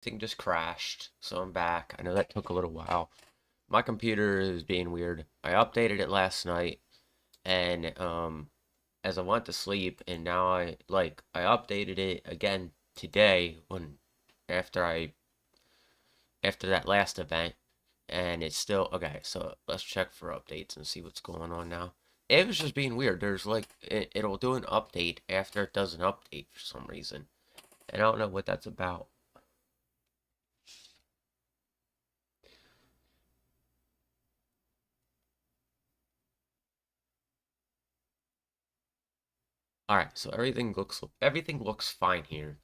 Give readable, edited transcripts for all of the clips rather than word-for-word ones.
thing just crashed, so I'm back. I know that took a little while. My computer is being weird. I updated it last night, and as I went to sleep, and now I updated it again today when after I after that last event, and it's still okay. So let's check for updates and see what's going on now. It was just being weird. There's like it'll do an update after it does an update for some reason, and I don't know what that's about. All right, so everything looks fine here.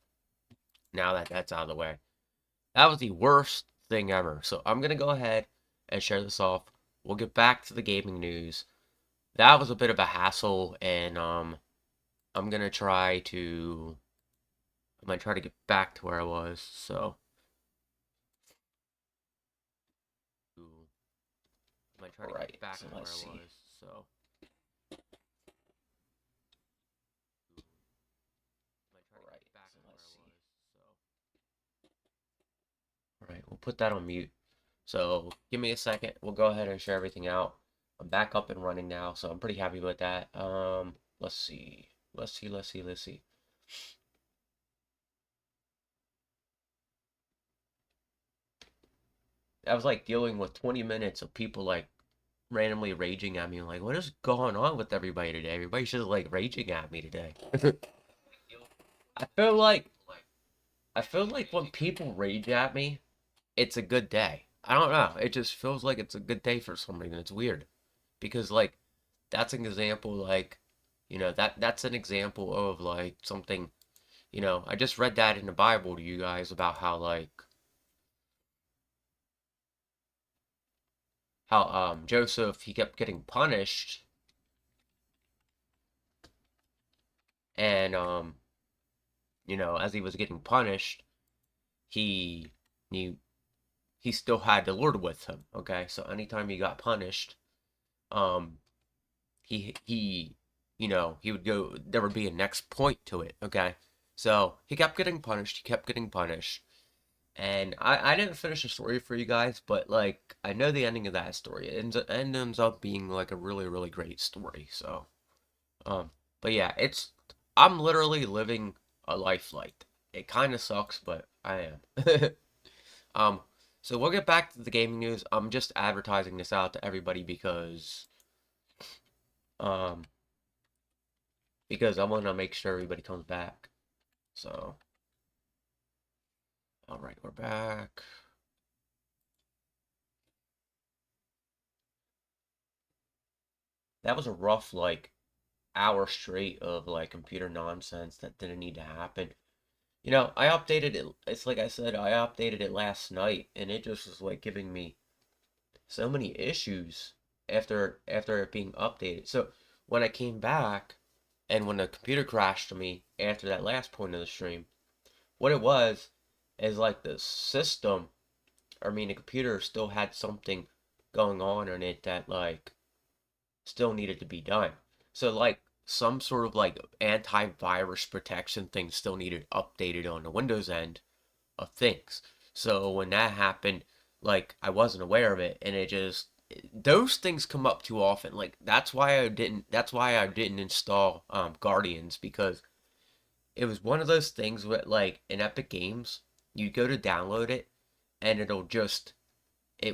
Now that that's out of the way, that was the worst thing ever. So I'm gonna go ahead and share this off. We'll get back to the gaming news. That was a bit of a hassle, and I'm gonna try to get back to where I was. So I'm gonna try to get back to where I was. So all right, we'll put that on mute. So give me a second. We'll go ahead and share everything out. I'm back up and running now, so I'm pretty happy with that. Let's see. Let's see. I was like dealing with 20 minutes of people like randomly raging at me. I'm like, what is going on with everybody today? Everybody's just like raging at me today. I feel like I feel like when people rage at me, it's a good day. I don't know. It just feels like it's a good day for some reason. It's weird. Because like that's an example like that's an example of like something, I just read that in the Bible to you guys about how Joseph he kept getting punished and as he was getting punished, he he he still had the Lord with him, okay? So anytime he got punished, um he he would go, there would be a next point to it, okay? So he kept getting punished, he kept getting punished. And I didn't finish the story for you guys, but like I know the ending of that story. It ends up being like a really, really great story. So um but yeah, I'm literally living a life like that. It kinda sucks, but I am. um so we'll get back to the gaming news. I'm just advertising this out to everybody um because I wanna make sure everybody comes back. So alright, we're back. That was a rough like hour straight of like computer nonsense that didn't need to happen. I updated it. It's like I said, I updated it last night, and it just was like giving me so many issues after it being updated. So when I came back, and when the computer crashed to me after that last point of the stream, what it was is like the system, I mean the computer still had something going on in it that like still needed to be done. So like some sort of like antivirus protection thing still needed updated on the Windows end of things. So when that happened, like I wasn't aware of it, and it just those things come up too often. Like that's why I didn't install Guardians, because it was one of those things where like in Epic Games, you go to download it and it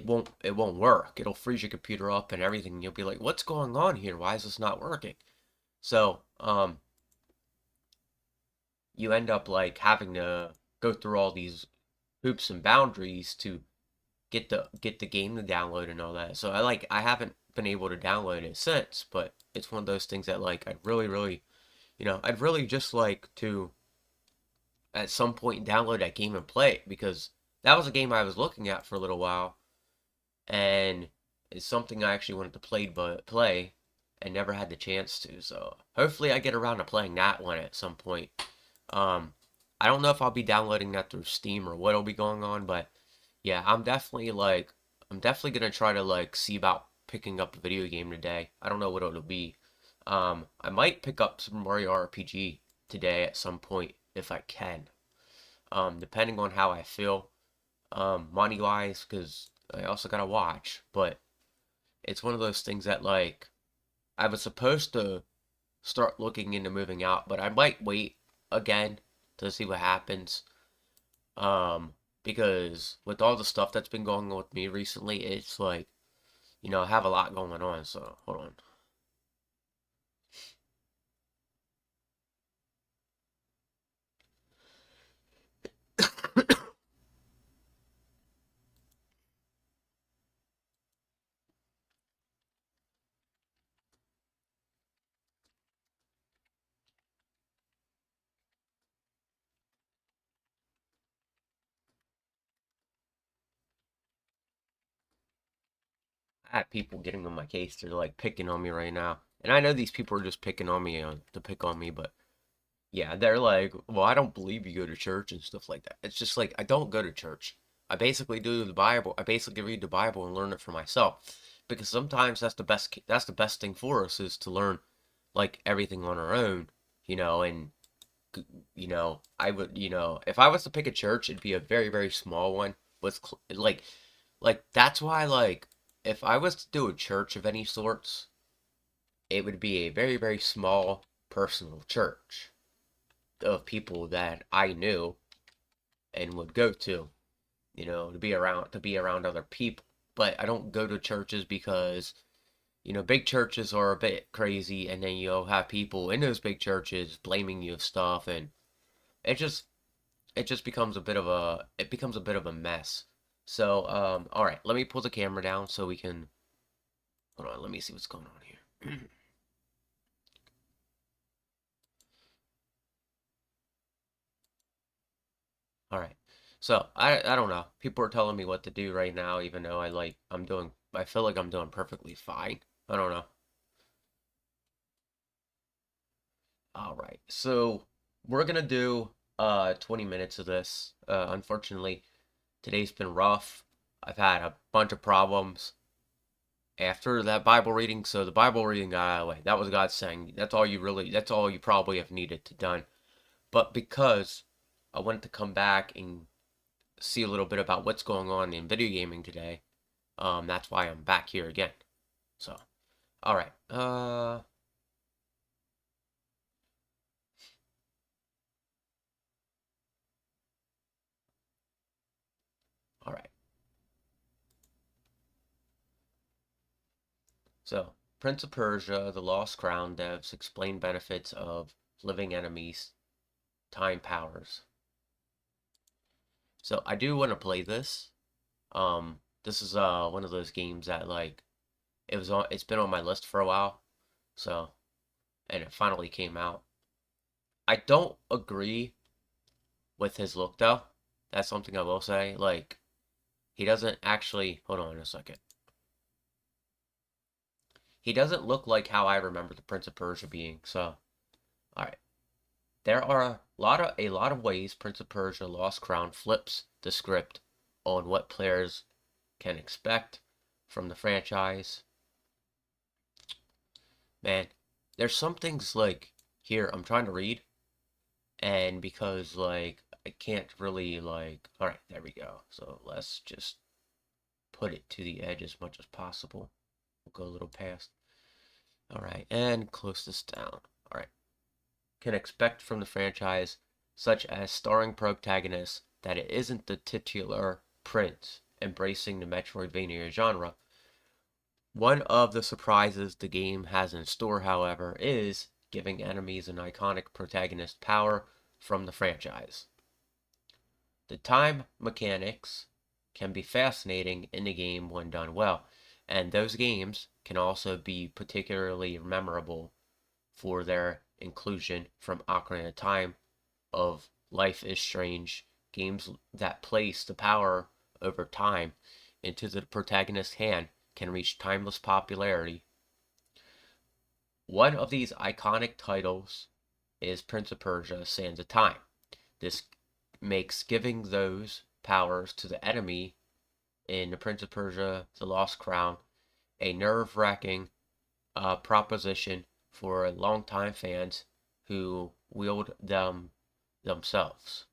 won't work. It'll freeze your computer up and everything. And you'll be like, what's going on here? Why is this not working? So, you end up like having to go through all these hoops and boundaries to get the game to download and all that. So I haven't been able to download it since, but it's one of those things that like I'd really just like to at some point download that game and play it, because that was a game I was looking at for a little while, and it's something I actually wanted to play and never had the chance to. So hopefully I get around to playing that one at some point. Um, I don't know if I'll be downloading that through Steam or what'll be going on, but yeah, I'm definitely gonna try to like see about picking up a video game today. I don't know what it'll be. I might pick up Super Mario RPG today at some point if I can. Depending on how I feel. money wise, because I also gotta watch. But it's one of those things that like I was supposed to start looking into moving out, but I might wait again to see what happens. Because with all the stuff that's been going on with me recently, it's like, I have a lot going on, so hold on. I have people getting on my case. They're like picking on me right now. And I know these people are just picking on me to pick on me, but yeah, they're like, well, I don't believe you go to church and stuff like that. It's just like, I don't go to church. I basically do the Bible. I basically read the Bible and learn it for myself. Because sometimes that's the best thing for us is to learn like everything on our own, and I would, if I was to pick a church, it'd be a very, very small one with like that's why like if I was to do a church of any sorts, it would be a very, very small personal church of people that I knew and would go to, to be around other people. But I don't go to churches because, big churches are a bit crazy and then you'll have people in those big churches blaming you of stuff and it just it just becomes a bit of a mess. So, all right, let me pull the camera down so we can hold on, let me see what's going on here. All right. So I don't know. People are telling me what to do right now, even though I feel like I'm doing perfectly fine. I don't know. All right. So we're gonna do 20 minutes of this. Unfortunately, today's been rough. I've had a bunch of problems after that Bible reading, so the Bible reading got out of the way. That was God saying, that's all you probably have needed to done. But because I wanted to come back and see a little bit about what's going on in video gaming today, that's why I'm back here again. So, all right. All right. So, Prince of Persia: The Lost Crown devs explain benefits of living enemies, time powers. So, I do want to play this. This is one of those games that like it's been on my list for a while. So, and it finally came out. I don't agree with his look though. That's something I will say. Like he doesn't actually, hold on a second. He doesn't look like how I remember the Prince of Persia being. So, all right. There are a lot of ways Prince of Persia: Lost Crown flips the script on what players can expect from the franchise. Man, there's some things like here I'm trying to read and because like I can't really like, all right, there we go. So let's just put it to the edge as much as possible. We'll go a little past. All right, and close this down. All right, can expect from the franchise, such as starring protagonists, that it isn't the titular prince embracing the Metroidvania genre. One of the surprises the game has in store, however, is giving enemies an iconic protagonist power from the franchise. The time mechanics can be fascinating in the game when done well, and those games can also be particularly memorable for their inclusion from Ocarina of Time of Life is Strange, games that place the power over time into the protagonist's hand can reach timeless popularity. One of these iconic titles is Prince of Persia: Sands of Time. This makes giving those powers to the enemy in the Prince of Persia: The Lost Crown a nerve-wracking proposition for longtime fans who wield them themselves.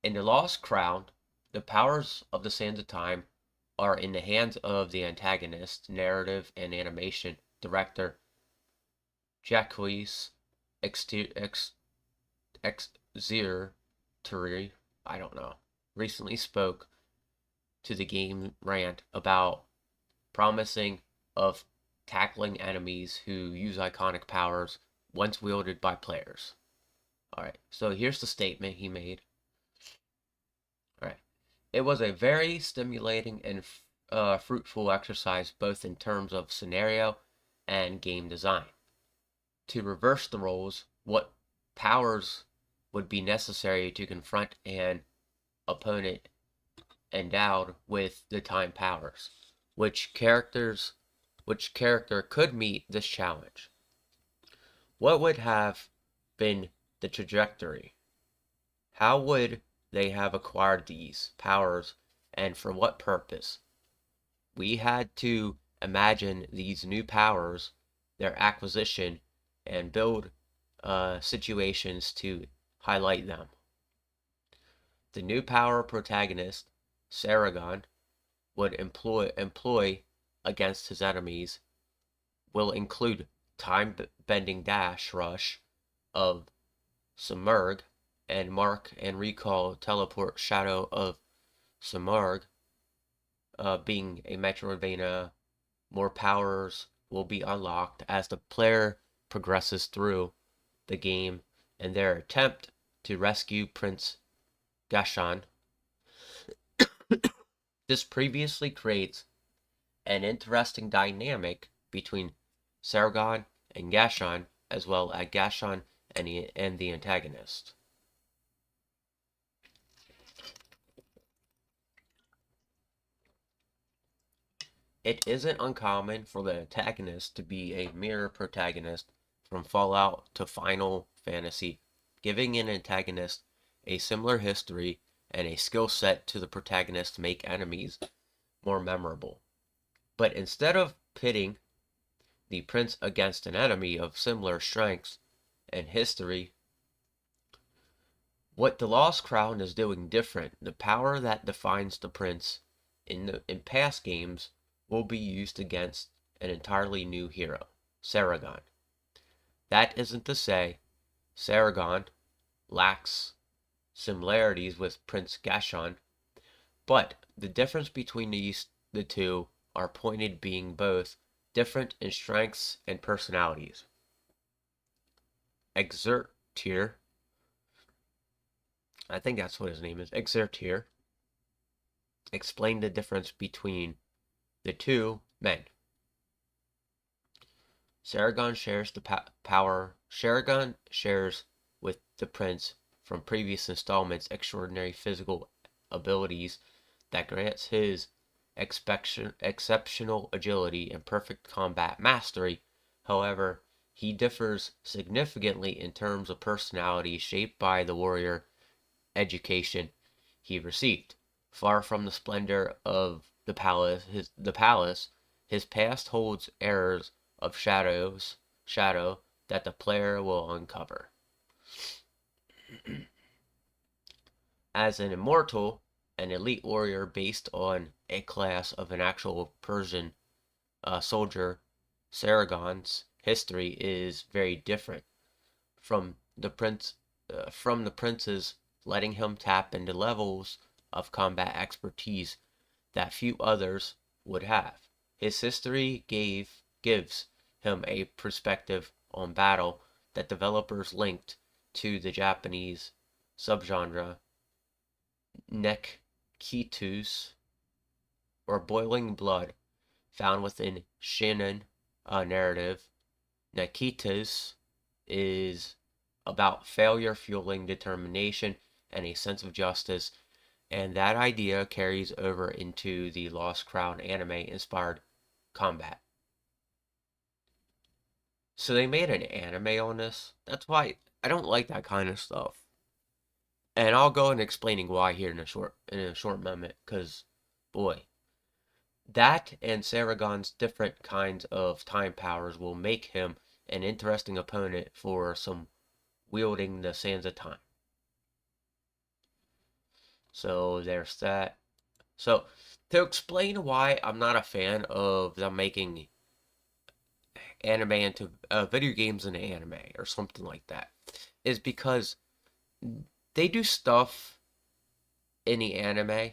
In the Lost Crown, the powers of the Sands of Time are in the hands of the antagonist, narrative and animation director Jacques Exerturi, I don't know, recently spoke to the Game Rant about promising of tackling enemies who use iconic powers once wielded by players. Alright, so here's the statement he made. Alright. It was a very stimulating and fruitful exercise both in terms of scenario and game design. To reverse the roles, what powers would be necessary to confront an opponent endowed with the time powers? Which character could meet this challenge? What would have been the trajectory? How would they have acquired these powers and for what purpose? We had to imagine these new powers, their acquisition, and build situations to highlight them. The new power protagonist, Saragon, would employ against his enemies will include time-bending dash rush of Submerg and mark and recall teleport shadow of Submerg. Being a Metroidvania, more powers will be unlocked as the player progresses through the game in their attempt to rescue Prince Gashan. This previously creates an interesting dynamic between Saragon and Gashan, as well as Gashan and the antagonist. It isn't uncommon for the antagonist to be a mirror protagonist from Fallout to Final Fantasy, giving an antagonist a similar history and a skill set to the protagonist to make enemies more memorable. But instead of pitting the prince against an enemy of similar strengths and history, what the Lost Crown is doing different, the power that defines the prince in past games will be used against an entirely new hero, Saragon. That isn't to say Saragon lacks similarities with Prince Gashan, but the difference between the two are pointed being both different in strengths and personalities. Exertir, I think that's what his name is, Exertir, explained the difference between the two men. Saragon shares the power. Saragon shares with the prince from previous installments extraordinary physical abilities that grants his exceptional agility and perfect combat mastery. However, he differs significantly in terms of personality shaped by the warrior education he received. Far from the splendor of the palace, his past holds errors of shadow that the player will uncover. As an immortal, an elite warrior based on a class of an actual Persian soldier, Saragon's history is very different from the prince's, letting him tap into levels of combat expertise that few others would have. His history gives him a perspective on battle that developers linked to the Japanese subgenre Nekitus, or boiling blood, found within Shinin narrative. Nekitus is about failure fueling determination and a sense of justice, and that idea carries over into the Lost Crown anime-inspired combat. So they made an anime on this. That's why I don't like that kind of stuff. And I'll go into explaining why here in a short moment, because boy, that and Saragon's different kinds of time powers will make him an interesting opponent for some wielding the Sands of Time. So there's that. So to explain why I'm not a fan of them making anime into video games into anime or something like that is because they do stuff in the anime,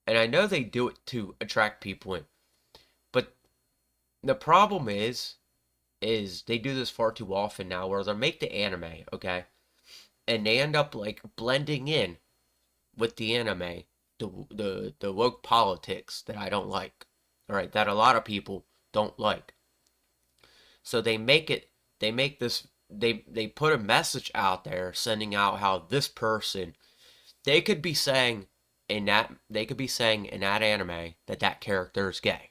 and I know they do it to attract people in, but the problem is they do this far too often now where they make the anime, okay, and they end up like blending in with the anime, the woke politics that I don't like, all right, that a lot of people don't like. So they make this, they put a message out there sending out how this person, they could be saying they could be saying in that anime that that character is gay.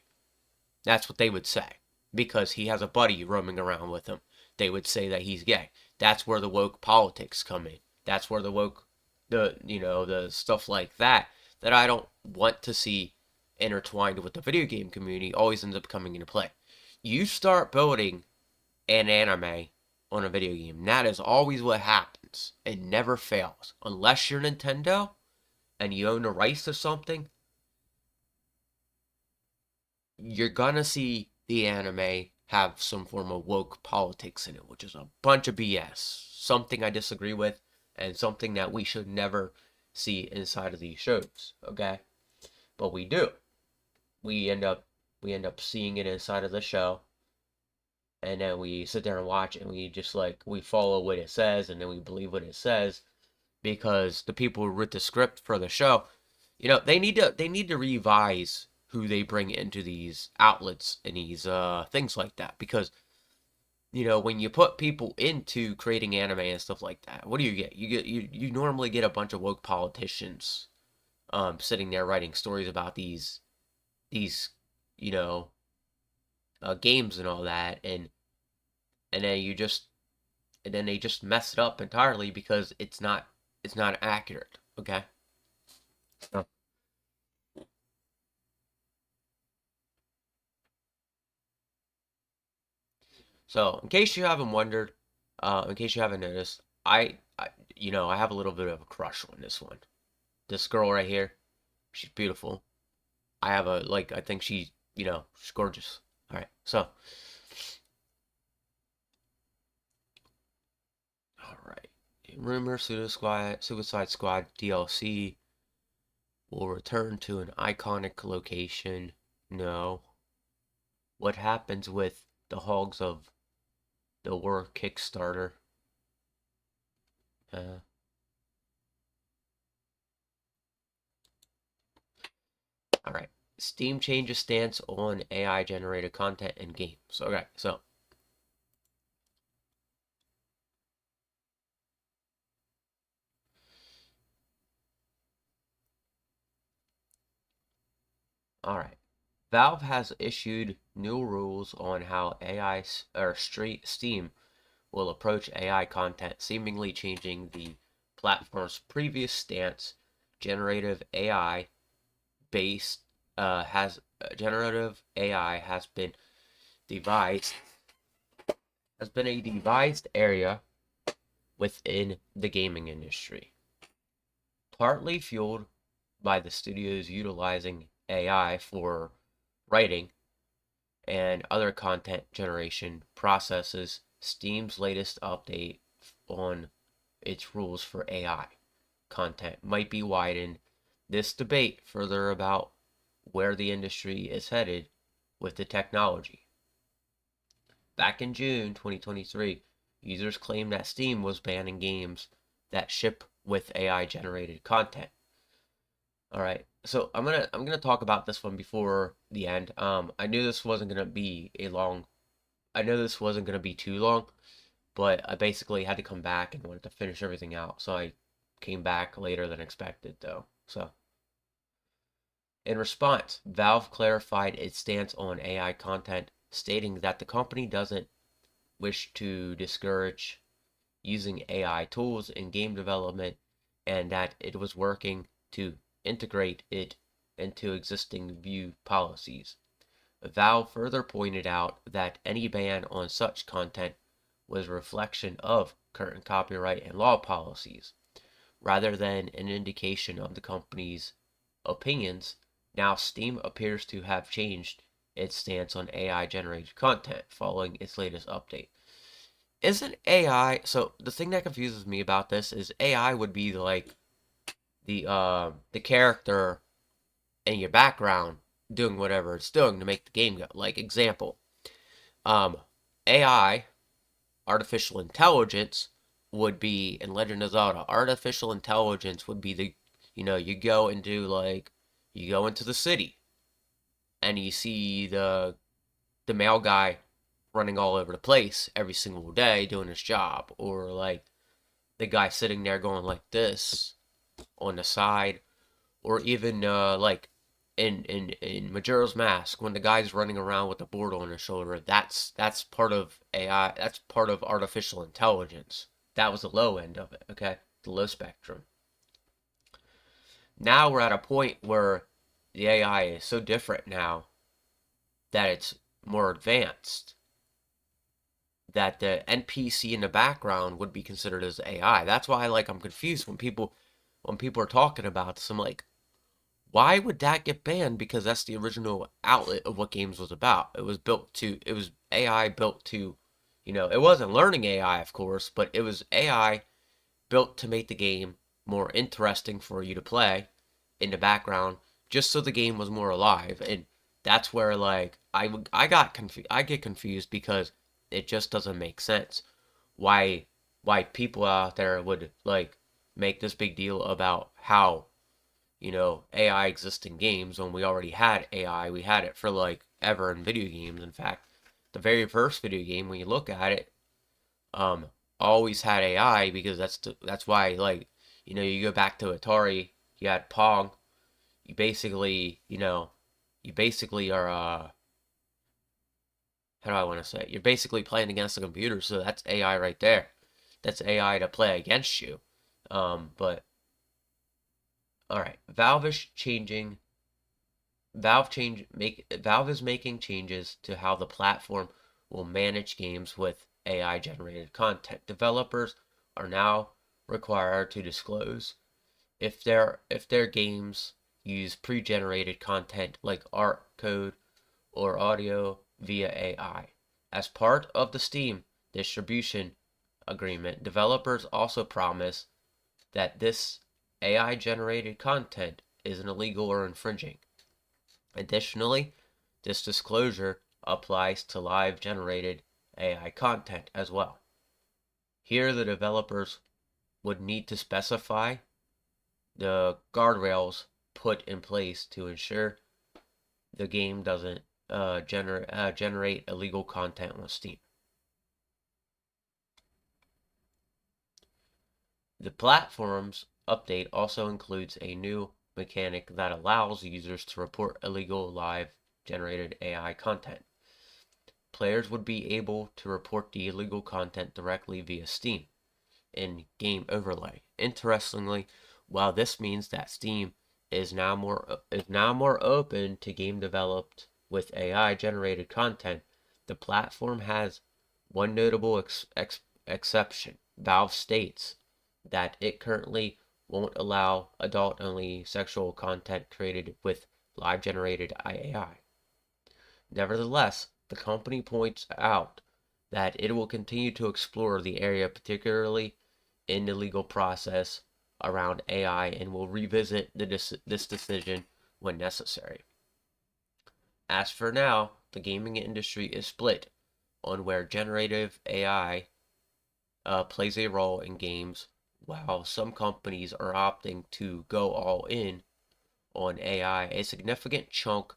That's what they would say because he has a buddy roaming around with him. They would say that he's gay. That's where the woke politics come in. That's where the woke, the stuff like that that I don't want to see intertwined with the video game community always ends up coming into play. You start building an anime on a video game, and that is always what happens. It never fails. Unless you're Nintendo and you own the rights to something, you're gonna see the anime have some form of woke politics in it, which is a bunch of BS. Something I disagree with, and something that we should never see inside of these shows. Okay, but we do. We end up seeing it inside of the show, and then we sit there and watch, and we just like we follow what it says, and then we believe what it says because the people who wrote the script for the show, they need to revise who they bring into these outlets and these things like that because when you put people into creating anime and stuff like that, what do you get? You normally get a bunch of woke politicians sitting there writing stories about these you know games and all that, and then you just and then they just mess it up entirely because it's not accurate. Okay. So, so in case you haven't wondered, in case you haven't noticed, I have a little bit of a crush on this one. This girl right here, she's beautiful. I have a like. I think she's gorgeous. All right. So, all right. Rumor Suicide Squad DLC will return to an iconic location. No. What happens with the hogs of the War Kickstarter? Uh, all right. Steam changes stance on AI generated content in games. Okay, so all right. Valve has issued new rules on how AI or Steam will approach AI content, seemingly changing the platform's previous stance. Generative AI based has generative AI devised has been a devised area within the gaming industry, partly fueled by the studios utilizing AI for writing and other content generation processes. Steam's latest update on its rules for AI content might be widened this debate further about where the industry is headed with the technology. Back in June 2023, users claimed that Steam was banning games that ship with AI generated content. All right. So I'm gonna talk about this one before the end. I knew this wasn't gonna be a long. I know this wasn't gonna be too long, but I basically had to come back and wanted to finish everything out. So I came back later than expected, though. So in response, Valve clarified its stance on AI content, stating that the company doesn't wish to discourage using AI tools in game development and that it was working to integrate it into existing view policies. Valve further pointed out that any ban on such content was a reflection of current copyright and law policies, rather than an indication of the company's opinions. Now, Steam appears to have changed its stance on AI generated content following its latest update. Isn't AI, so the thing that confuses me about this is AI would be like the character in your background doing whatever it's doing to make the game go. Like example, um AI, artificial intelligence, would be in Legend of Zelda. Artificial intelligence would be you go and do like you go into the city and you see the male guy running all over the place every single day doing his job, or like the guy sitting there going like this on the side, or even like in Majora's Mask when the guy's running around with the board on his shoulder. That's part of AI. That's part of artificial intelligence. That was the low end of it. Okay, the low spectrum. Now we're at a point where the AI is so different now that it's more advanced, that the NPC in the background would be considered as AI. That's why I'm confused when people are talking about this. I'm like, why would that get banned? Because that's the original outlet of what games was about. It was AI built to, it wasn't learning AI, of course, but it was AI built to make the game more interesting for you to play in the background, just so the game was more alive. And that's where I get confused because it just doesn't make sense why people out there would make this big deal about how AI exists in games when we already had AI. We had it for ever in video games. In fact, the very first video game, when you look at it, um, always had AI, because that's why you go back to Atari, you had Pong. You basically are how do I want to say it? You're basically playing against the computer, so that's AI right there. That's AI to play against you. But all right, Valve is making changes to how the platform will manage games with AI generated content. Developers are now required to disclose if their games use pre-generated content like art, code, or audio via AI. As part of the Steam distribution agreement, developers also promise that this AI generated content isn't illegal or infringing. Additionally, this disclosure applies to live generated AI content as well. Here, the developers would need to specify the guardrails put in place to ensure the game doesn't generate illegal content on Steam. The platform's update also includes a new mechanic that allows users to report illegal live generated AI content. Players would be able to report the illegal content directly via Steam in Game Overlay. Interestingly, while this means that Steam is now more open to game developed with AI generated content, the platform has one notable exception. Valve states that it currently won't allow adult-only sexual content created with live generated AI. Nevertheless, the company points out that it will continue to explore the area, particularly in the legal process around AI, and will revisit this decision when necessary. As for now, the gaming industry is split on where generative AI plays a role in games, while some companies are opting to go all in on AI. A significant chunk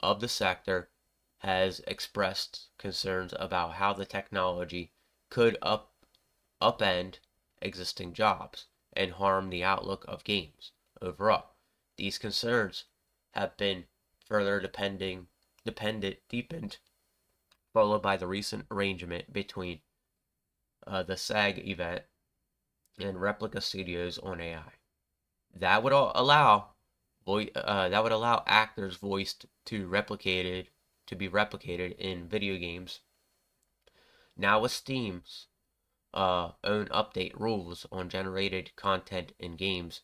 of the sector has expressed concerns about how the technology could upend existing jobs and harm the outlook of games overall. These concerns have been further deepened, followed by the recent arrangement between the SAG event and Replica Studios on AI. That would allow actors voiced to be replicated in video games. Now with Steam's own update rules on generated content in games,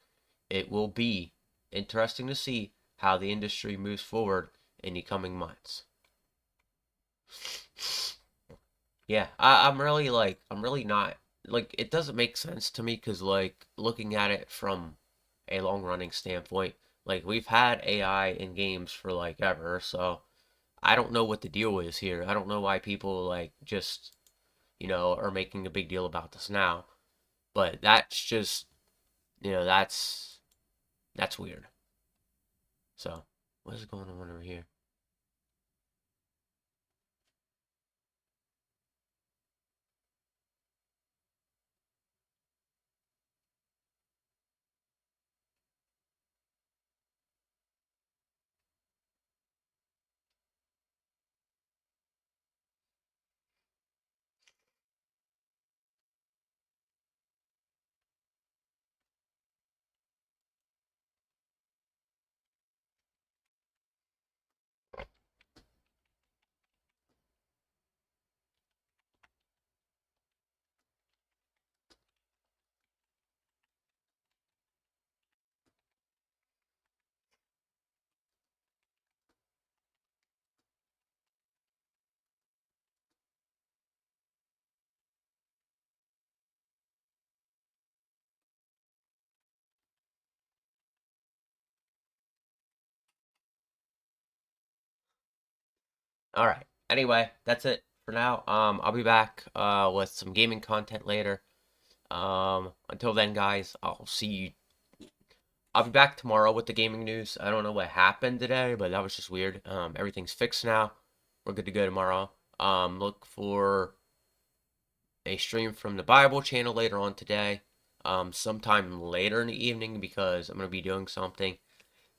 it will be interesting to see how the industry moves forward in the coming months. Yeah, I'm really not like it doesn't make sense to me because like looking at it from a long running standpoint, like we've had AI in games for like ever, so I don't know what the deal is here. I don't know why people like just are making a big deal about this now, but that's just that's weird. So what is going on over here? All right. Anyway, that's it for now. I'll be back with some gaming content later. Until then, guys, I'll be back tomorrow with the gaming news. I don't know what happened today, but that was just weird. Everything's fixed now. We're good to go tomorrow. Look for a stream from the Bible channel later on today. Sometime later in the evening because I'm gonna be doing something,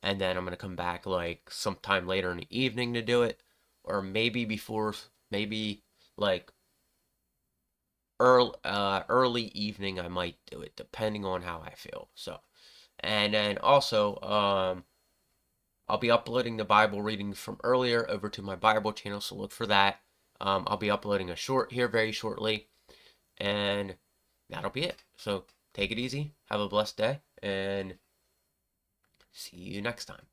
and then I'm gonna come back like sometime later in the evening to do it, or maybe before, maybe like early evening I might do it depending on how I feel. So, and then also I'll be uploading the Bible reading from earlier over to my Bible channel, so look for that. I'll be uploading a short here very shortly, and that'll be it. So take it easy, have a blessed day, and see you next time.